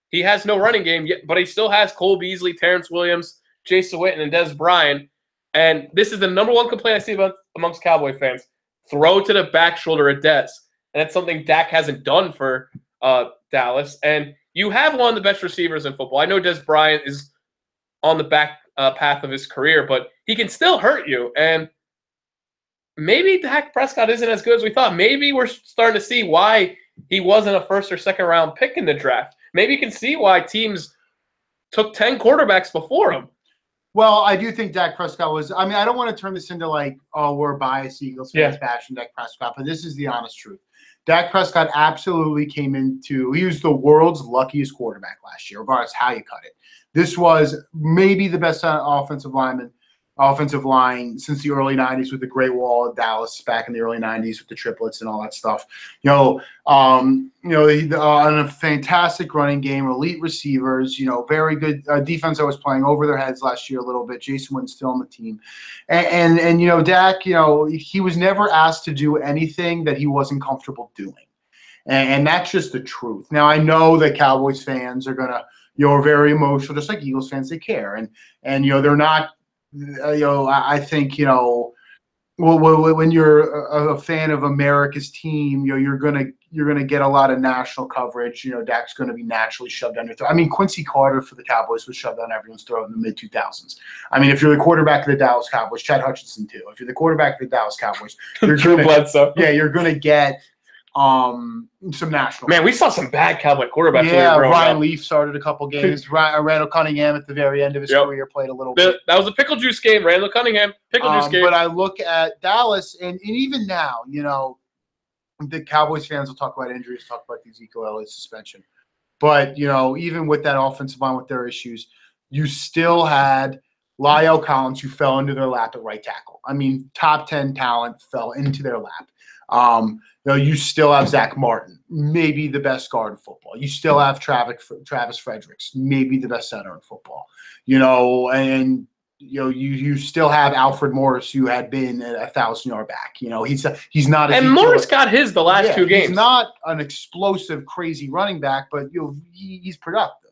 He has no running game, but he still has Cole Beasley, Terrence Williams, Jason Witten, and Des Bryant. And this is the number 1 complaint I see about amongst Cowboy fans. Throw to the back shoulder of Des. And that's something Dak hasn't done for Dallas. And you have one of the best receivers in football. I know Des Bryant is on the back path of his career, but he can still hurt you. And maybe Dak Prescott isn't as good as we thought. Maybe we're starting to see why he wasn't a 1st or 2nd round pick in the draft. Maybe you can see why teams took 10 quarterbacks before him. Well, I do think Dak Prescott was – I mean, I don't want to turn this into like, oh, we're biased Eagles fans bashing Dak Prescott, but this is the honest truth. Dak Prescott absolutely came into – he was the world's luckiest quarterback last year, regardless how you cut it. This was maybe the best offensive line since the early 90s, with the Great Wall of Dallas back in the early 90s with the triplets and all that stuff. On a fantastic running game, elite receivers, very good defense that was playing over their heads last year a little bit. Jason Witten's still on the team. And Dak, he was never asked to do anything that he wasn't comfortable doing. And that's just the truth. Now, I know that Cowboys fans are going to, are very emotional, just like Eagles fans. They care. And they're not, I think, well, when you're a fan of America's team, you're gonna get a lot of national coverage. Dak's going to be naturally shoved down your throat. I mean, Quincy Carter for the Cowboys was shoved down everyone's throat in the mid-2000s. I mean, if you're the quarterback of the Dallas Cowboys, Chad Hutchinson too. If you're the quarterback of the Dallas Cowboys, you're gonna get some national. Man, we saw some bad Cowboy quarterbacks. Yeah, Ryan Leaf started a couple games. Randall Cunningham at the very end of his career played a little bit. That was a pickle juice game. Randall Cunningham, pickle juice game. But I look at Dallas, and even now, the Cowboys fans will talk about injuries, talk about the Ezekiel Elliott suspension. But, even with that offensive line with their issues, you still had Lyle Collins who fell into their lap at right tackle. I mean, top 10 talent fell into their lap. You still have Zach Martin, maybe the best guard in football. You still have Travis Fredericks, maybe the best center in football. And you still have Alfred Morris, who had been a 1,000-yard back. He's not. And Morris got his the last 2 games. He's not an explosive, crazy running back, but he's productive.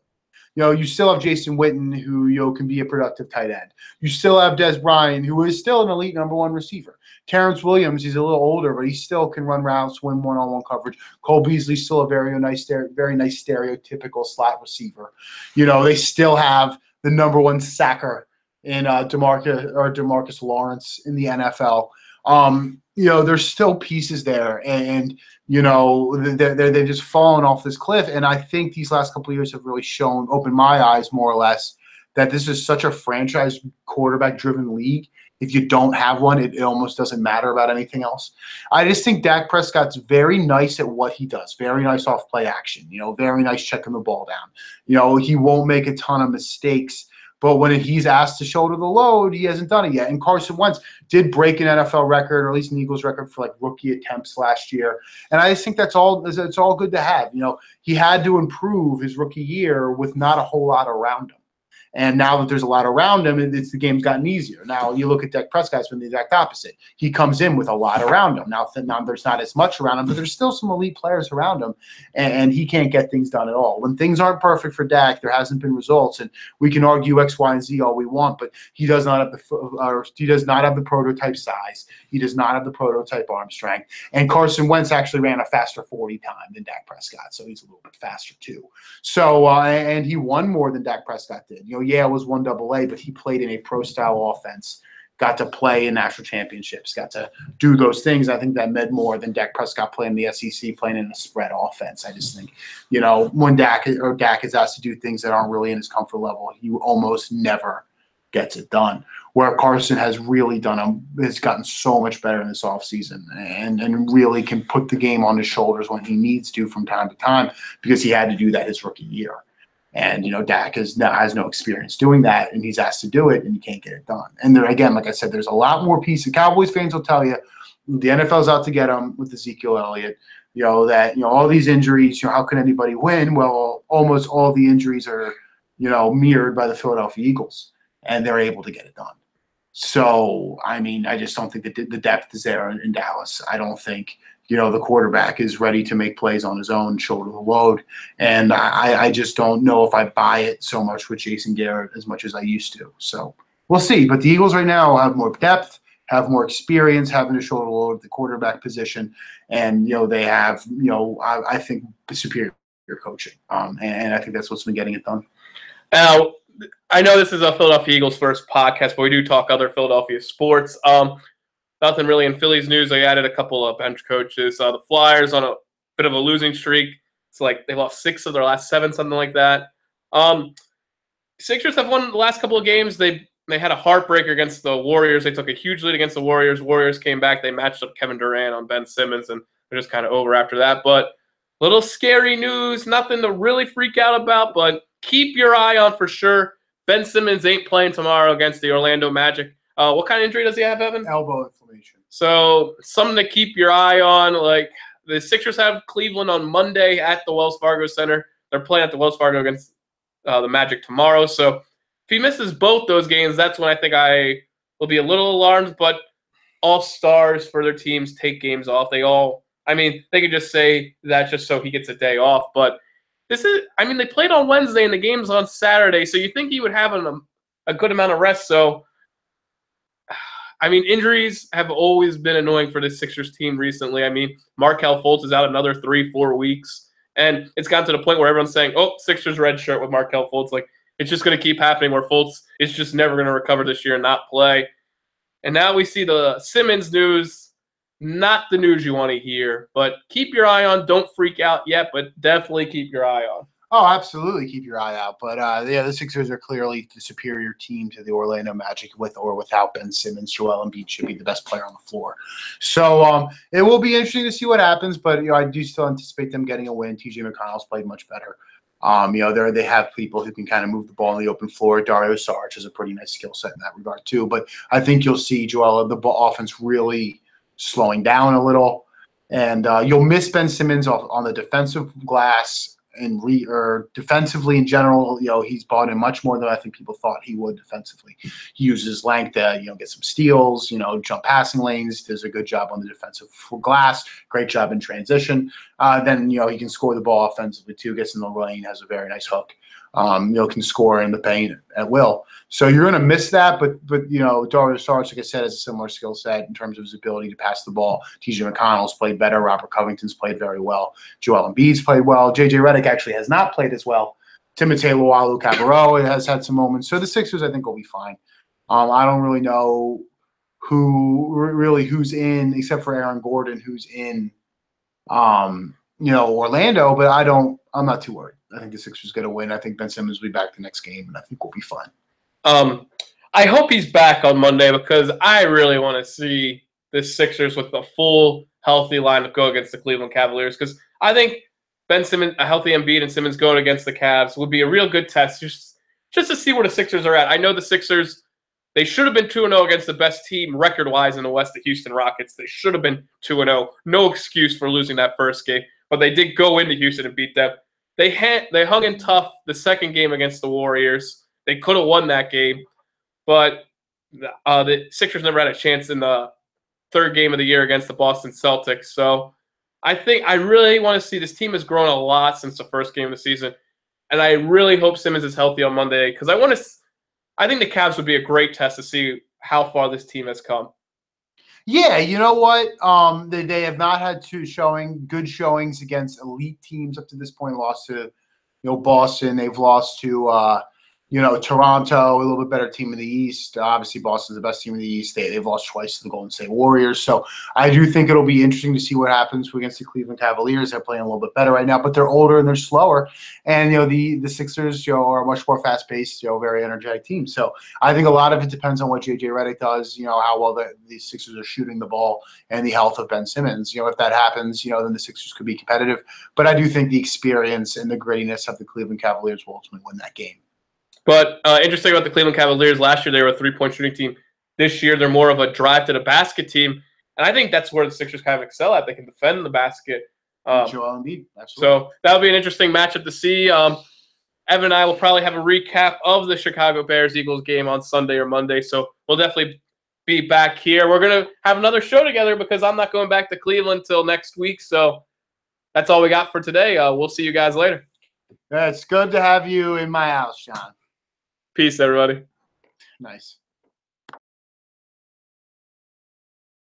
You still have Jason Witten, who can be a productive tight end. You still have Des Bryant, who is still an elite number 1 receiver. Terrence Williams, he's a little older, but he still can run routes, win one-on-one coverage. Cole Beasley's still a very nice stereotypical slot receiver. They still have the number 1 sacker in Demarcus Lawrence in the NFL. There's still pieces there, and they've just fallen off this cliff. And I think these last couple of years have really opened my eyes more or less that this is such a franchise quarterback-driven league. If you don't have one, it almost doesn't matter about anything else. I just think Dak Prescott's very nice at what he does. Very nice off play action. Very nice checking the ball down. He won't make a ton of mistakes. But when he's asked to shoulder the load, he hasn't done it yet. And Carson Wentz did break an NFL record, or at least an Eagles record for rookie attempts last year. And I just think it's all good to have. He had to improve his rookie year with not a whole lot around him. And now that there's a lot around him, the game's gotten easier. Now you look at Dak Prescott, it's been the exact opposite. He comes in with a lot around him. Now there's not as much around him, but there's still some elite players around him, and he can't get things done at all. When things aren't perfect for Dak, there hasn't been results, and we can argue X, Y, and Z all we want, but he does not have the prototype size. He does not have the prototype arm strength. And Carson Wentz actually ran a faster 40 time than Dak Prescott, so he's a little bit faster too. So and he won more than Dak Prescott did. It was 1AA, but he played in a pro-style offense, got to play in national championships, got to do those things. I think that meant more than Dak Prescott playing in the SEC, playing in a spread offense. I just think, when Dak is asked to do things that aren't really in his comfort level, he almost never gets it done. Where Carson has really has gotten so much better in this offseason and really can put the game on his shoulders when he needs to from time to time, because he had to do that his rookie year. And, Dak has no experience doing that, and he's asked to do it, and he can't get it done. And there, again, like I said, there's a lot more pieces. Cowboys fans will tell you the NFL's out to get him with Ezekiel Elliott, that, all these injuries, how can anybody win? Well, almost all the injuries are, mirrored by the Philadelphia Eagles, and they're able to get it done. So, I mean, I just don't think that the depth is there in Dallas. I don't think the quarterback is ready to make plays on his own, shoulder the load. And I just don't know if I buy it so much with Jason Garrett as much as I used to. So we'll see. But the Eagles right now have more depth, have more experience having to shoulder the load at the quarterback position. And, they have, I think, superior coaching. And I think that's what's been getting it done. Now, I know this is a Philadelphia Eagles first podcast, but we do talk other Philadelphia sports. Nothing really in Phillies news. They added a couple of bench coaches. The Flyers on a bit of a losing streak. It's like they lost 6 of their last 7, something like that. Sixers have won the last couple of games. They had a heartbreaker against the Warriors. They took a huge lead against the Warriors. Warriors came back. They matched up Kevin Durant on Ben Simmons, and they're just kind of over after that. But little scary news. Nothing to really freak out about, but keep your eye on for sure. Ben Simmons ain't playing tomorrow against the Orlando Magic. What kind of injury does he have, Evan? Elbow inflammation. So something to keep your eye on. Like the Sixers have Cleveland on Monday at the Wells Fargo Center. They're playing at the Wells Fargo against the Magic tomorrow. So if he misses both those games, that's when I think I will be a little alarmed. But all stars for their teams take games off. I I mean, they could just say that just so he gets a day off. But this is, I mean, they played on Wednesday and the game's on Saturday, so you think he would have a good amount of rest. So, I mean, injuries have always been annoying for this Sixers team recently. I mean, Markelle Fultz is out another 3-4 weeks. And it's gotten to the point where everyone's saying, oh, Sixers red shirt with Markelle Fultz. Like, it's just going to keep happening where Fultz is just never going to recover this year and not play. And now we see the Simmons news, not the news you want to hear. But keep your eye on. Don't freak out yet, but definitely keep your eye on. Oh, absolutely, keep your eye out. But yeah, the Sixers are clearly the superior team to the Orlando Magic, with or without Ben Simmons. Joel Embiid should be the best player on the floor. So it will be interesting to see what happens. But I do still anticipate them getting a win. TJ McConnell's played much better. They have people who can kind of move the ball on the open floor. Dario Saric has a pretty nice skill set in that regard too. But I think you'll see the offense really slowing down a little, and you'll miss Ben Simmons on the defensive glass. And defensively in general, he's bought in much more than I think people thought he would defensively. He uses length to, get some steals, jump passing lanes, does a good job on the defensive glass, great job in transition. Then, he can score the ball offensively too, gets in the lane, has a very nice hook. Can score in the paint at will. So you're going to miss that, but Dario Saric, like I said, has a similar skill set in terms of his ability to pass the ball. TJ McConnell's played better. Robert Covington's played very well. Joel Embiid's played well. JJ Redick actually has not played as well. Timothy Luwawu-Cabarrot has had some moments. So the Sixers, I think, will be fine. I don't really know who's in, except for Aaron Gordon, who's in Orlando, but I'm not too worried. I think the Sixers going to win. I think Ben Simmons will be back the next game, and I think we'll be fine. I hope he's back on Monday because I really want to see the Sixers with a full, healthy lineup go against the Cleveland Cavaliers, because I think Ben Simmons, a healthy Embiid and Simmons going against the Cavs would be a real good test just to see where the Sixers are at. I know the Sixers, they should have been 2-0 against the best team record-wise in the West, the Houston Rockets. They should have been 2-0. No excuse for losing that first game, but they did go into Houston and beat them. They hung in tough the second game against the Warriors. They could have won that game, but the Sixers never had a chance in the third game of the year against the Boston Celtics. So I think I really want to see, this team has grown a lot since the first game of the season, and I really hope Simmons is healthy on Monday because I think the Cavs would be a great test to see how far this team has come. Yeah, you know what? They have not had good showings against elite teams up to this point. Lost to, Boston. They've lost to, Toronto, a little bit better team in the East. Obviously, Boston's the best team in the East. They've lost twice to the Golden State Warriors. So I do think it'll be interesting to see what happens against the Cleveland Cavaliers. They're playing a little bit better right now, but they're older and they're slower. And, the Sixers, are a much more fast-paced, very energetic team. So I think a lot of it depends on what JJ Redick does, how well the Sixers are shooting the ball and the health of Ben Simmons. If that happens, then the Sixers could be competitive. But I do think the experience and the grittiness of the Cleveland Cavaliers will ultimately win that game. But interesting about the Cleveland Cavaliers, last year they were a three-point shooting team. This year they're more of a drive-to-the-basket team. And I think that's where the Sixers kind of excel at. They can defend the basket. Joel Embiid, absolutely. So that'll be an interesting matchup to see. Evan and I will probably have a recap of the Chicago Bears-Eagles game on Sunday or Monday. So we'll definitely be back here. We're going to have another show together because I'm not going back to Cleveland till next week. So that's all we got for today. We'll see you guys later. It's good to have you in my house, John. Peace, everybody. Nice.